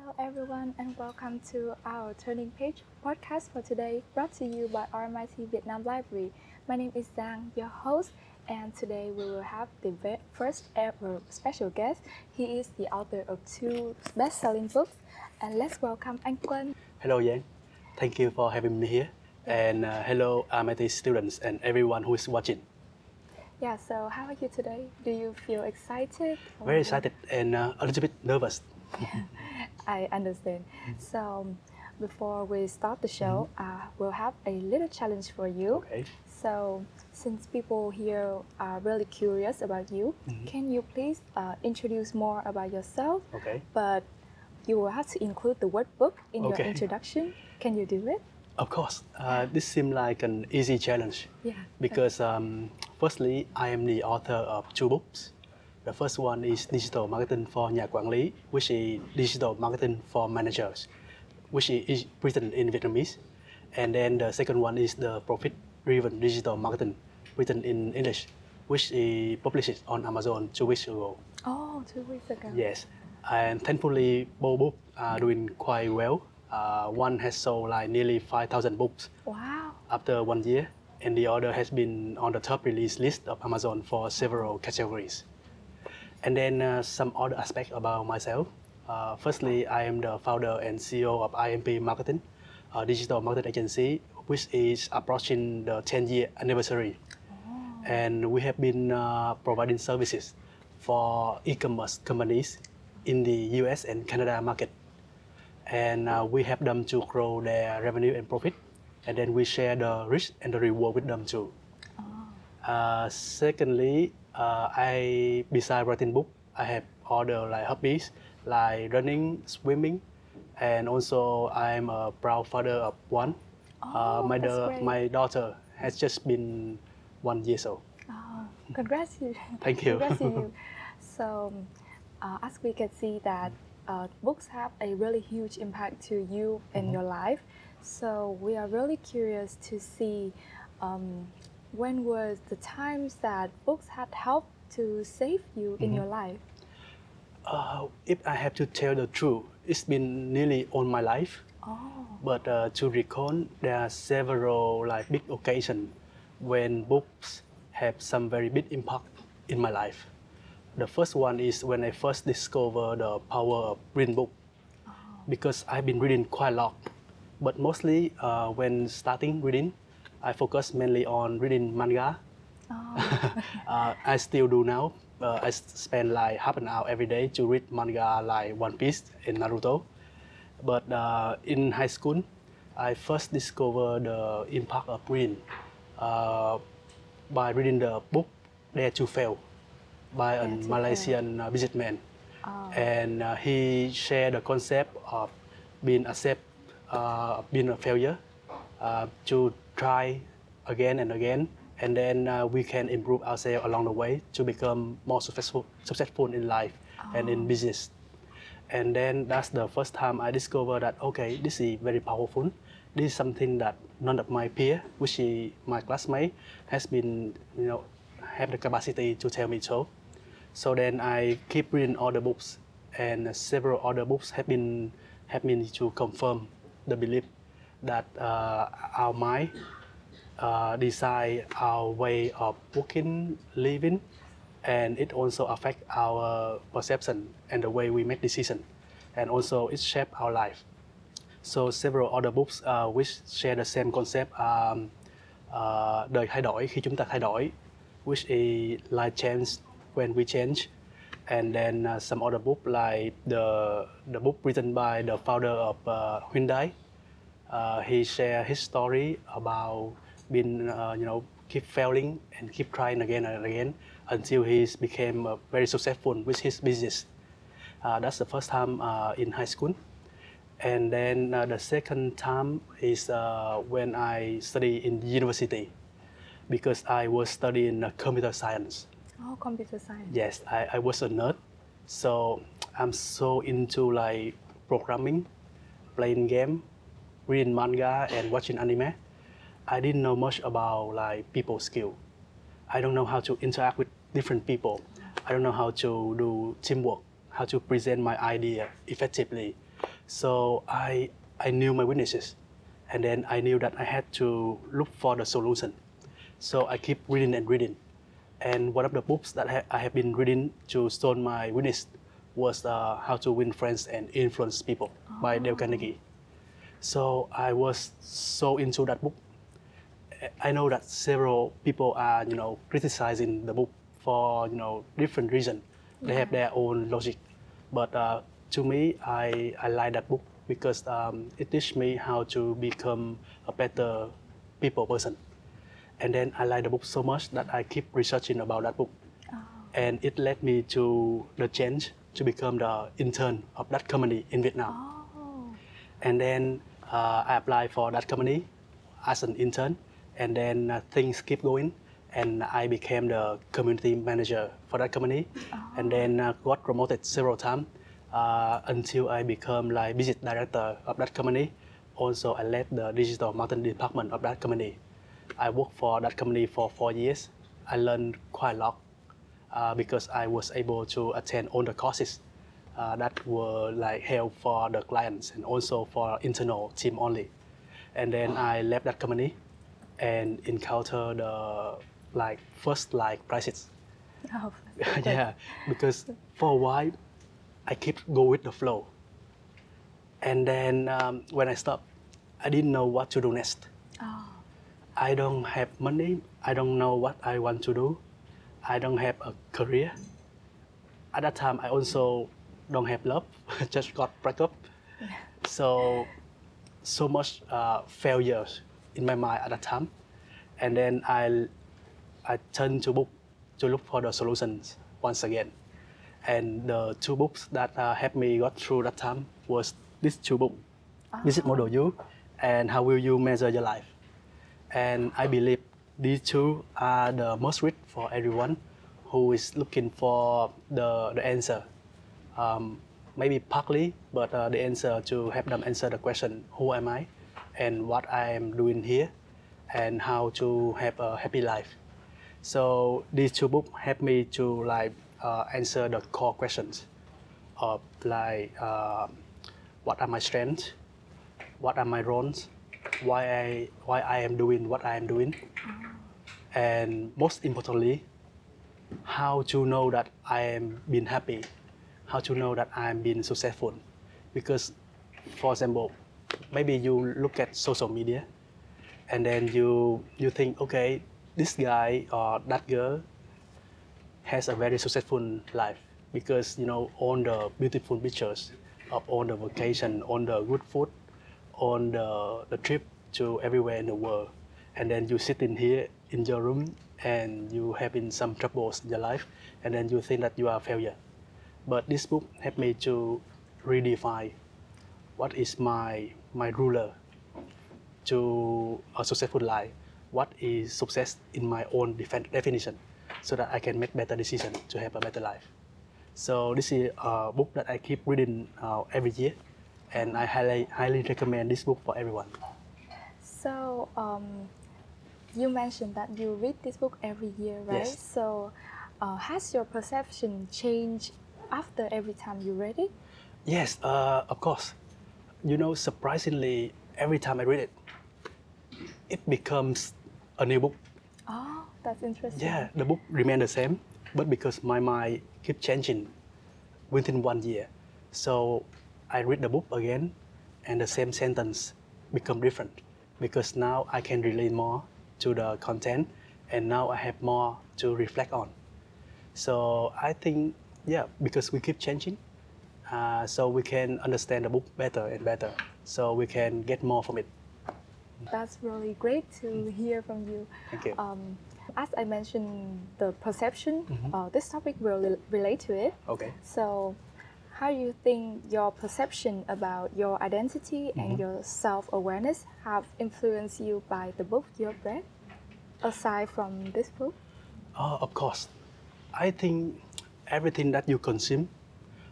Hello everyone and welcome to our Turning Page podcast for today, brought to you by 𝒂 Vietnam Library. My name is Giang, your host, and today we will have the first ever special guest. He is the author of 2 best-selling books, and let's welcome anh Quan. Hello Giang, thank you for having me here, and hello 𝒂 students and everyone who is watching. Yeah, so how are you today? Do you feel excited? Very excited and a little bit nervous. I understand. So before we start the show, we'll have a little challenge for you. Okay. So since people here are really curious about you, can you please introduce more about yourself? Okay. But you will have to include the word book in your introduction. Can you do it? Of course. This seems like an easy challenge. Yeah. Because firstly, I am the author of 2 books. The first one is Digital Marketing for Nhà Quản lý, which is Digital Marketing for Managers, which is written in Vietnamese. And then the second one is the Profit-Driven Digital Marketing, written in English, which is published on Amazon 2 weeks ago. Oh, 2 weeks ago. Yes. And thankfully, both books are doing quite well. One has sold like nearly 5,000 books. Wow. After 1 year, and the other has been on the top release list of Amazon for several categories. And then some other aspects about myself. Firstly, I am the founder and CEO of 𝒂𝒂𝒄𝒂𝒄𝒂 Marketing, a digital marketing agency, which is approaching the 10-year anniversary. Oh. And we have been providing services for e-commerce companies in the US and Canada market. And we help them to grow their revenue and profit. And then we share the risk and the reward with them too. Oh. Secondly, besides writing book, I have other like hobbies like running, swimming, and also I'm a proud father of one. Oh, my daughter has just been 1 year old. Oh, congrats you. Thank you. Congrats to you. So, as we can see that books have a really huge impact to you and your life. So we are really curious to see when was the times that books had helped to save you in your life? If I have to tell the truth, it's been nearly all my life. Oh. But to recall, there are several like big occasions when books have some very big impact in my life. The first one is when I first discovered the power of reading book. Oh. Because I've been reading quite a lot. But mostly when starting reading, I focus mainly on reading manga. Oh. I still do now. I spend like half an hour every day to read manga like One Piece and Naruto. But in high school, I first discovered the impact of reading by reading the book Dare to Fail by a Malaysian businessman. Oh. And he shared the concept of being a failure, to try again and again, and then we can improve ourselves along the way to become more successful in life and in business. And then that's the first time I discovered that, okay, this is very powerful. This is something that none of my peers, which is my classmate, has been, have the capacity to tell me so. So then I keep reading other books, and several other books have me to confirm the belief that our mind decide our way of working, living, and it also affects our perception and the way we make decisions, and also it shapes our life. So several other books which share the same concept, Đời thay đổi khi chúng ta thay đổi, which is life change when we change. And then some other book like the book written by the founder of Hyundai. He shared his story about being, keep failing and keep trying again and again until he became very successful with his business. That's the first time in high school. And then the second time is when I studied in university, because I was studying computer science. Oh, computer science. Yes, I was a nerd, so I'm so into like programming, playing game, reading manga, and watching anime. I didn't know much about like people skill. I don't know how to interact with different people. I don't know how to do teamwork, how to present my idea effectively. So I knew my weaknesses, and then I knew that I had to look for the solution. So I keep reading and reading. And one of the books that I have been reading to stone my weakness was How to Win Friends and Influence People by Dale Carnegie. So I was so into that book. I know that several people are, criticizing the book for, different reasons. They have their own logic. But to me, I like that book because it teaches me how to become a better people person. And then I like the book so much that I keep researching about that book. And it led me to the change to become the intern of that company in Vietnam. And then I applied for that company as an intern. And then things keep going. And I became the community manager for that company. And then got promoted several times until I become like business director of that company. Also, I led the digital marketing department of that company. I worked for that company for 4 years. I learned quite a lot because I was able to attend all the courses that were like help for the clients and also for internal team only. And then I left that company and encounter the first crisis. Yeah, because for a while I keep go with the flow. And then when I stopped, I didn't know what to do next. I don't have money. I don't know what I want to do. I don't have a career. At that time, I also don't have love. Just got break up. So much failures in my mind at that time. And then I turned to book to look for the solutions once again. And the two books that helped me got through that time was these two books, Business Model U and How Will You Measure Your Life. And I believe these two are the most read for everyone who is looking for the answer. Maybe partly, but the answer to help them answer the question, who am I and what I am doing here and how to have a happy life. So these two books help me to answer the core questions of what are my strengths, what are my roles, why I am doing what I am doing, and most importantly, how to know that I am being happy, how to know that I am being successful. Because, for example, maybe you look at social media, and then you think, okay, this guy or that girl has a very successful life because all the beautiful pictures of all the vacation, all the good food, on the trip to everywhere in the world, and then you sit in here in your room and you having some troubles in your life, and then you think that you are a failure. But this book helped me to redefine what is my ruler to a successful life, what is success in my own definition, so that I can make better decisions to have a better life. So this is a book that I keep reading every year. And I highly recommend this book for everyone. So you mentioned that you read this book every year, right? Yes. So has your perception changed after every time you read it? Yes, of course. Surprisingly, every time I read it, it becomes a new book. Oh, that's interesting. Yeah, the book remains the same, but because my mind keeps changing within 1 year. So I read the book again, and the same sentence become different because now I can relate more to the content, and now I have more to reflect on. So I think, yeah, because we keep changing, so we can understand the book better and better, so we can get more from it. That's really great to hear from you. Thank you. As I mentioned, the perception, this topic will relate to it. Okay. So how do you think your perception about your identity and your self-awareness have influenced you by the book you have read, aside from this book? Of course. I think everything that you consume,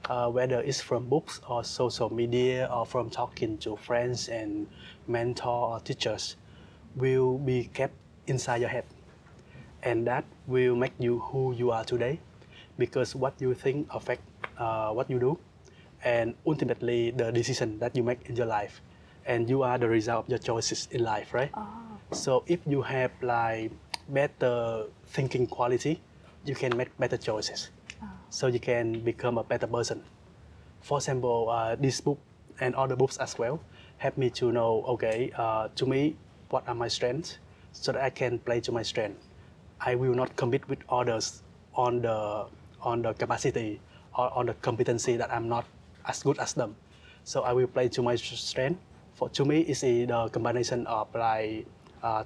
whether it's from books or social media or from talking to friends and mentor or teachers, will be kept inside your head. And that will make you who you are today, because what you think affects what you do, and ultimately the decision that you make in your life, and you are the result of your choices in life, right? So if you have like better thinking quality, you can make better choices. So you can become a better person. For example, this book and other books as well help me to know, okay, to me, what are my strengths, so that I can play to my strength. I will not compete with others on the capacity or on the competency that I'm not as good as them. So I will play to my strength. To me, it's the combination of like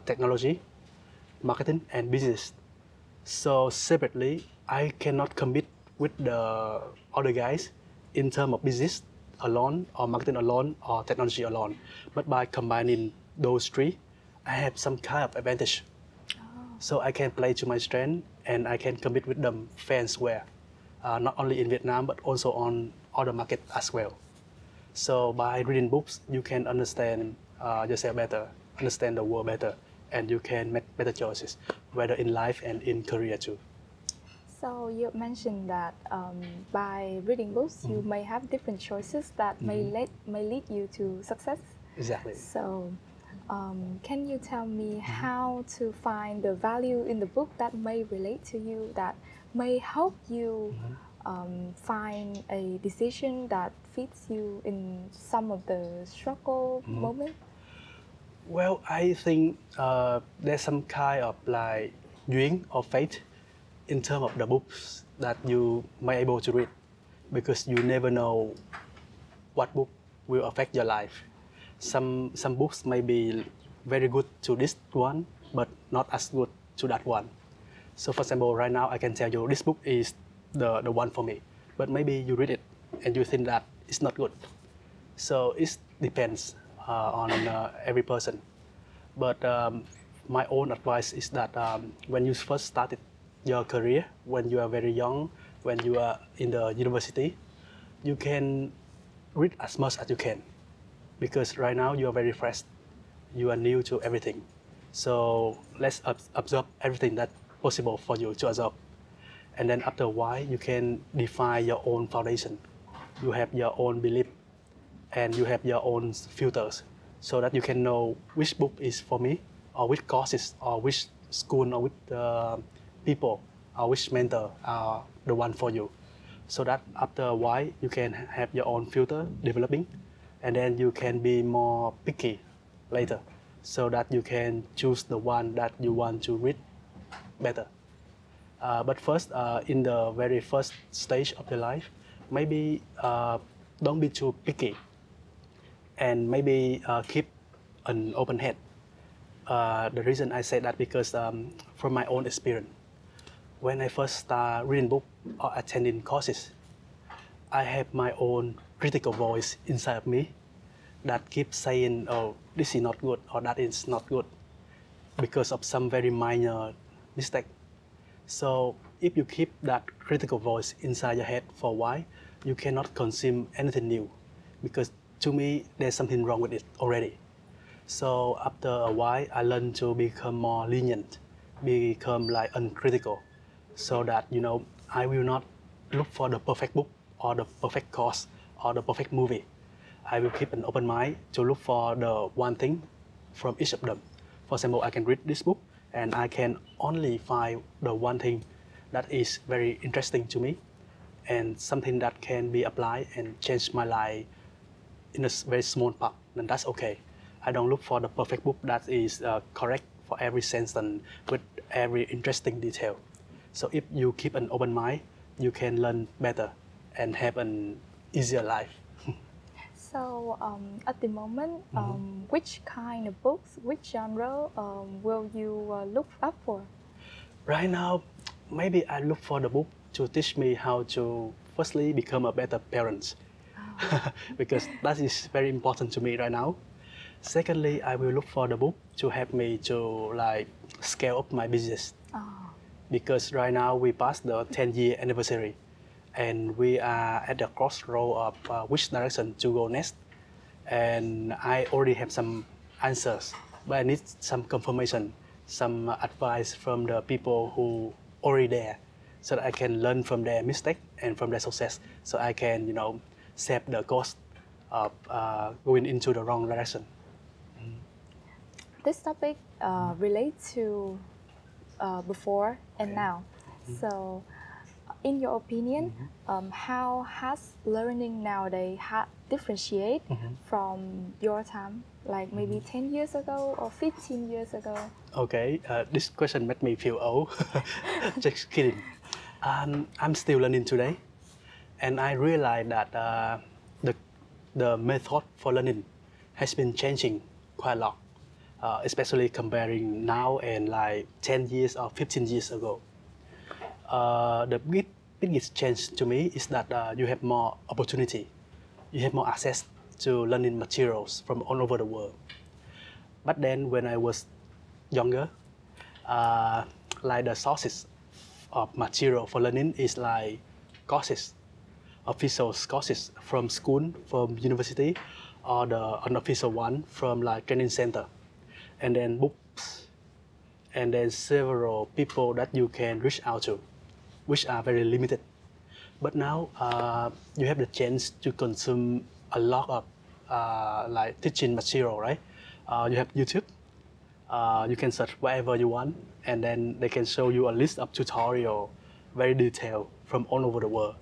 technology, marketing, and business. So separately, I cannot compete with the other guys in terms of business alone, or marketing alone, or technology alone. But by combining those three, I have some kind of advantage. So I can play to my strength, and I can compete with them fair and square, not only in Vietnam, but also on other markets as well. So by reading books, you can understand yourself better, understand the world better, and you can make better choices, whether in life and in career too. So you mentioned that by reading books, you may have different choices that may lead you to success. Exactly. So can you tell me how to find the value in the book that may relate to you, that may help you find a decision that fits you in some of the struggle moment? Well, I think there's some kind of like duyên or fate in terms of the books that you may be able to read, because you never know what book will affect your life. Some books may be very good to this one, but not as good to that one. So for example, right now I can tell you this book is the one for me, but maybe you read it and you think that it's not good. So it depends on every person. But my own advice is that when you first started your career, when you are very young, when you are in the university, you can read as much as you can, because right now you are very fresh, you are new to everything. So let's absorb everything that's possible for you to absorb. And then after a while, you can define your own foundation. You have your own belief, and you have your own filters, so that you can know which book is for me, or which courses, or which school, or which people, or which mentor are the one for you. So that after a while, you can have your own filter developing, and then you can be more picky later, so that you can choose the one that you want to read better. But first, in the very first stage of your life, maybe don't be too picky, and maybe keep an open head. The reason I say that because from my own experience, when I first start reading books or attending courses, I have my own critical voice inside of me that keeps saying, oh, this is not good, or that is not good, because of some very minor mistake. So if you keep that critical voice inside your head for a while, you cannot consume anything new, because to me, there's something wrong with it already. So after a while, I learned to become more lenient, become like uncritical, so that, I will not look for the perfect book, or the perfect course, or the perfect movie. I will keep an open mind to look for the one thing from each of them. For example, I can read this book, and I can only find the one thing that is very interesting to me, and something that can be applied and change my life in a very small part, then that's okay. I don't look for the perfect book that is correct for every sentence with every interesting detail. So if you keep an open mind, you can learn better and have an easier life. So at the moment, which kind of books, which genre will you look up for? Right now, maybe I look for the book to teach me how to firstly become a better parent, because that is very important to me right now. Secondly, I will look for the book to help me to like scale up my business, because right now we passed the 10-year anniversary, and we are at the crossroad of which direction to go next. And I already have some answers, but I need some confirmation, some advice from the people who already there, so that I can learn from their mistake and from their success, so I can, save the cost of going into the wrong direction. This topic relates to before and now. So, in your opinion, how has learning nowadays differentiate from your time, like maybe 10 years ago or 15 years ago? Okay, this question made me feel old. Just kidding. I'm still learning today, and I realized that the method for learning has been changing quite a lot, especially comparing now and like 10 years or 15 years ago. The biggest change to me is that you have more opportunity. You have more access to learning materials from all over the world. But then when I was younger, like the sources of material for learning is like courses, official courses from school, from university, or the unofficial one from like training center, and then books, and then several people that you can reach out to, which are very limited. But now you have the chance to consume a lot of like teaching material, right? You have YouTube. You can search whatever you want, and then they can show you a list of tutorial, very detailed from all over the world.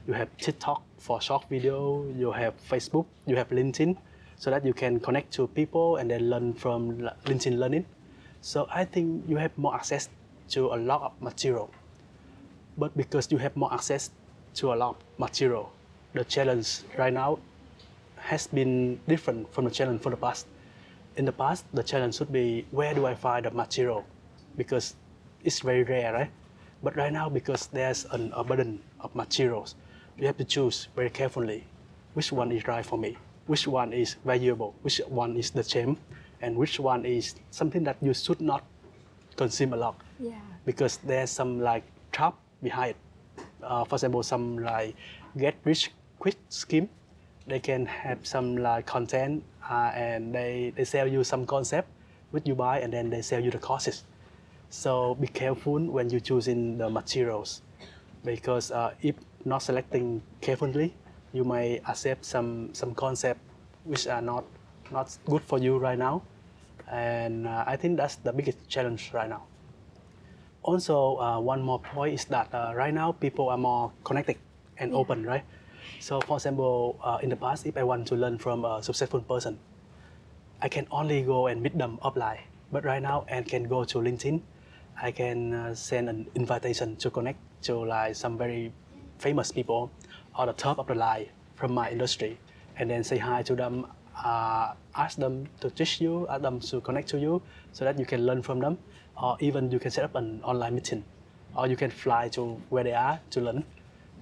You have TikTok for short video, you have Facebook, you have LinkedIn, so that you can connect to people and then learn from LinkedIn Learning. So I think you have more access to a lot of material. But because you have more access to a lot of material, the challenge right now has been different from the challenge for the past. In the past, the challenge would be, where do I find the material? Because it's very rare, right? But right now, because there's an abundance of materials, you have to choose very carefully which one is right for me, which one is valuable, which one is the same, and which one is something that you should not consume a lot. Yeah. Because there's some like trap behind it. For example, some like get rich quick scheme. They can have some like content and they sell you some concept which you buy, and then they sell you the courses. So be careful when you choosing the materials, because if not selecting carefully, you may accept some concept which are not good for you right now. And I think that's the biggest challenge right now. Also, one more point is that right now people are more connected and open, right? So for example, in the past, if I want to learn from a successful person, I can only go and meet them offline. But right now, I can go to LinkedIn. I can send an invitation to connect to like some very famous people or the top of the line from my industry, and then say hi to them, ask them to teach you, ask them to connect to you so that you can learn from them. Or even you can set up an online meeting, or you can fly to where they are to learn.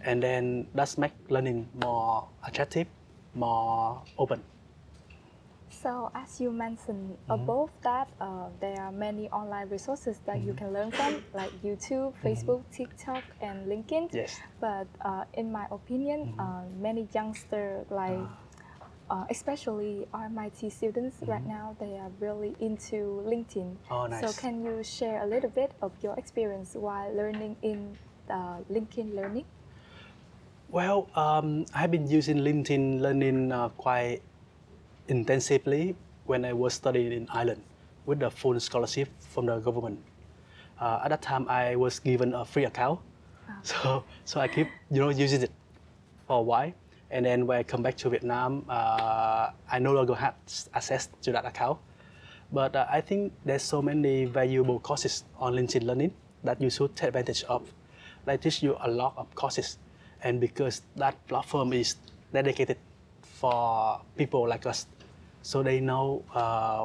And then that's make learning more attractive, more open. So as you mentioned above that, there are many online resources that you can learn from, like YouTube, Facebook, TikTok, and LinkedIn. Yes. But in my opinion, many youngsters, like especially RMIT students right now, they are really into LinkedIn. Oh, nice. So can you share a little bit of your experience while learning in LinkedIn Learning? Well, I've been using LinkedIn Learning quite intensively when I was studying in Ireland with the full scholarship from the government. At that time, I was given a free account, so I keep using it for a while. And then when I come back to Vietnam, I no longer have access to that account. But I think there's so many valuable courses on LinkedIn Learning that you should take advantage of. They teach you a lot of courses. And because that platform is dedicated for people like us, so they know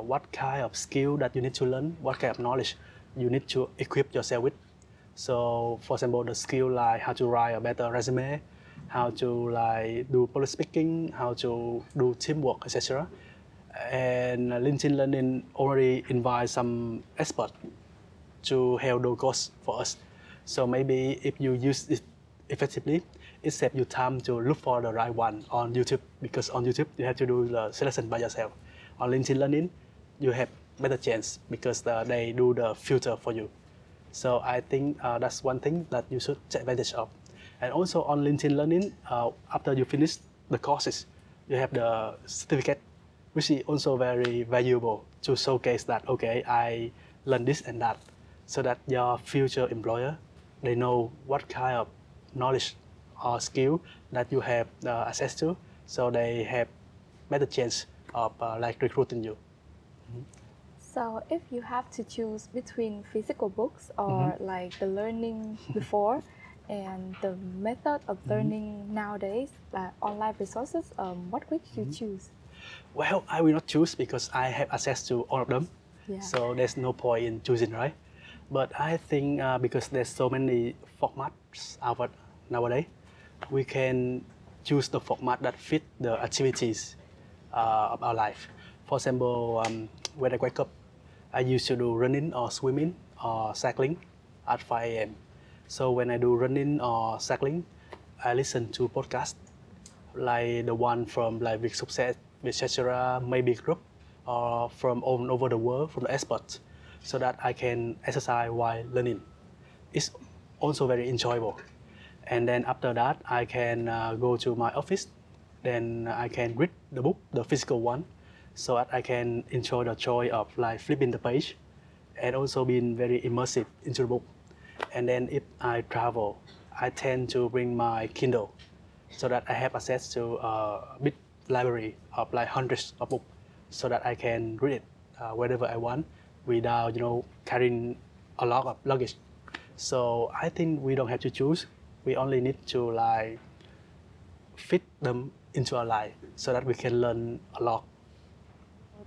what kind of skill that you need to learn, what kind of knowledge you need to equip yourself with. So for example, the skill like how to write a better resume, how to like do public speaking, how to do teamwork, etc. And LinkedIn Learning already invite some experts to help those courses for us. So maybe if you use it effectively, it saves you time to look for the right one on YouTube, because on YouTube you have to do the selection by yourself. On LinkedIn Learning, you have better chance because they do the filter for you. So I think that's one thing that you should take advantage of. And also on LinkedIn Learning, after you finish the courses, you have the certificate, which is also very valuable to showcase that, okay, I learned this and that, so that your future employer, they know what kind of knowledge or skill that you have access to, so they have better chance of like recruiting you. So if you have to choose between physical books or like the learning before and the method of learning nowadays, like online resources, what would you choose? Well, I will not choose because I have access to all of them. Yeah. So there's no point in choosing, right? But I think because there's so many formats out nowadays, we can choose the format that fit the activities of our life. For example, when I wake up, I used to do running or swimming or cycling at 5 a.m. So when I do running or cycling, I listen to podcasts like the one from like 𝒕𝒉𝒂𝒂𝒂𝒂𝒂, maybe group, or from all over the world, from the experts, so that I can exercise while learning. It's also very enjoyable. And then after that, I can go to my office. Then I can read the book, the physical one, so that I can enjoy the joy of like flipping the page and also being very immersive into the book. And then if I travel, I tend to bring my Kindle so that I have access to a big library of like hundreds of books, so that I can read it wherever I want without carrying a lot of luggage. So I think we don't have to choose. We only need to like fit them into our life so that we can learn a lot.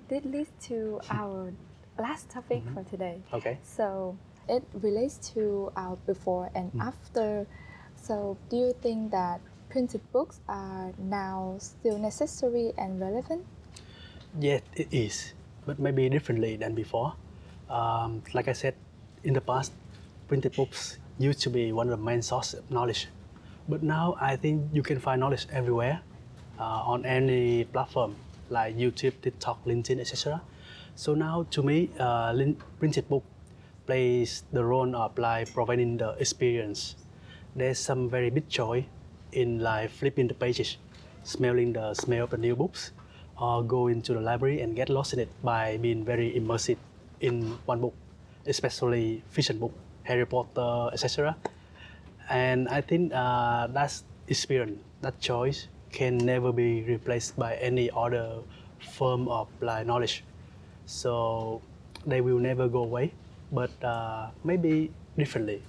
This leads to our last topic for today. Okay. So it relates to our before and after. So do you think that printed books are now still necessary and relevant? Yes, it is, but maybe differently than before. Like I said, in the past, printed books used to be one of the main sources of knowledge. But now I think you can find knowledge everywhere on any platform like YouTube, TikTok, LinkedIn, etc. So now to me, printed book plays the role of like providing the experience. There's some very big joy in like flipping the pages, smelling the smell of the new books, or going to the library and get lost in it by being very immersive in one book, especially fiction book, Harry Potter, etc. And I think that experience, that choice, can never be replaced by any other form of like knowledge. So they will never go away, but maybe differently.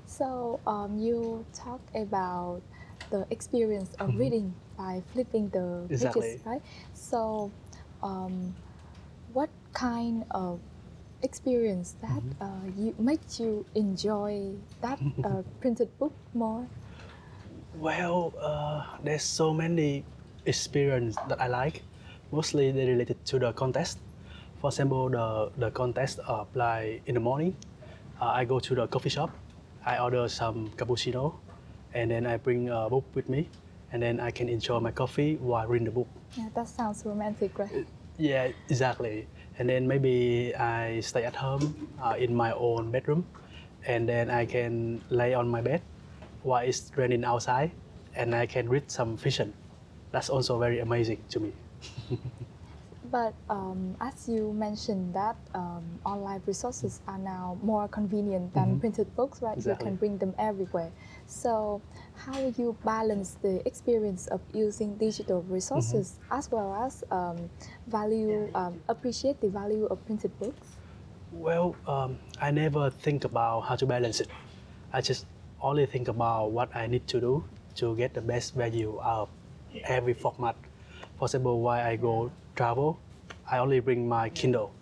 So you talked about the experience of reading by flipping the pages, right? So what kind of experience that makes you enjoy that printed book more? Well, there's so many experience that I like. Mostly they related to the contest. For example, the contest of like in the morning, I go to the coffee shop, I order some cappuccino, and then I bring a book with me, and then I can enjoy my coffee while reading the book. Yeah, that sounds romantic, right? Yeah, exactly. And then maybe I stay at home in my own bedroom, and then I can lay on my bed while it's raining outside, and I can read some fiction. That's also very amazing to me. But as you mentioned that online resources are now more convenient than printed books, right? Exactly. You can bring them everywhere. So how do you balance the experience of using digital resources as well as appreciate the value of printed books? Well, I never think about how to balance it. I just only think about what I need to do to get the best value out of every format. For example, while I go travel, I only bring my Kindle.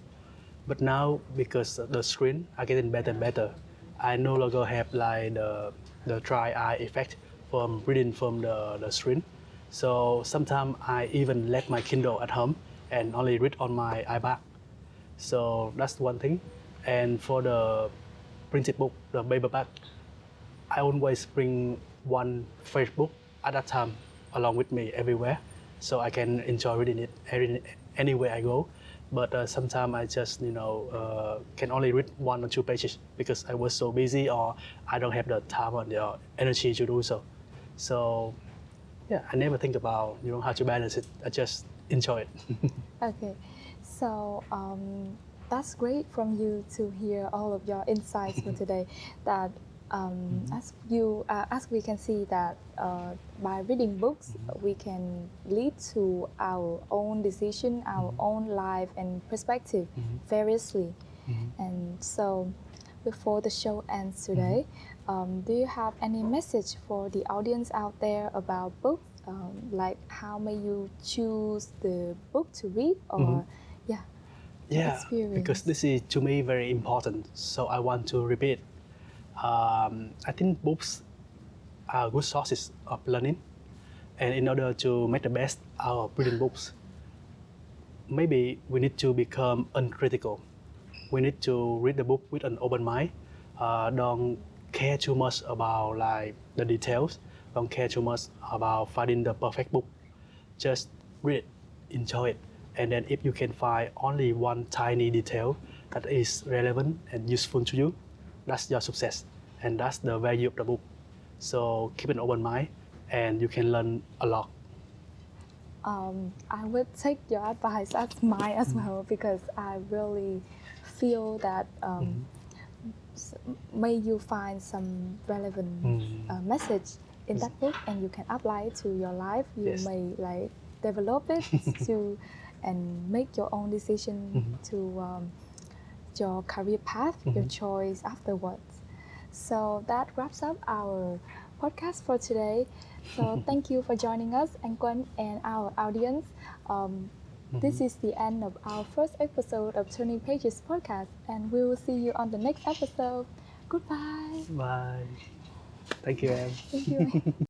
But now, because the screen are getting better and better, I no longer have like the dry eye effect from reading from the screen. So sometimes I even let my Kindle at home and only read on my iPad. So that's one thing. And for the printed book, the paperback, I always bring one fresh book at a time along with me everywhere, so I can enjoy reading it anywhere I go. But sometimes I just, can only read 1 or 2 pages because I was so busy or I don't have the time or the energy to do so. So yeah, I never think about how to balance it. I just enjoy it. Okay, so that's great from you to hear all of your insights for today. That as we can see that by reading books, we can lead to our own decision, our own life and perspective variously. And so, before the show ends today, do you have any message for the audience out there about books? Like how may you choose the book to read, or experience? Because this is to me very important, so I want to repeat. I think books are good sources of learning, and in order to make the best out of reading books, maybe we need to become uncritical. We need to read the book with an open mind. Don't care too much about the details. Don't care too much about finding the perfect book. Just read it, enjoy it, and then if you can find only one tiny detail that is relevant and useful to you, that's your success, and that's the value of the book. So keep an open mind, and you can learn a lot. I would take your advice as mine as well, because I really feel that may you find some relevant message in that book, and you can apply it to your life. You may develop it to and make your own decision to your career path, your choice afterwards. So that wraps up our podcast for today. So thank you for joining us, and Quan and our audience. This is the end of our first episode of Turning Pages podcast, and we will see you on the next episode. Goodbye. Bye. Thank you, Em. Thank you.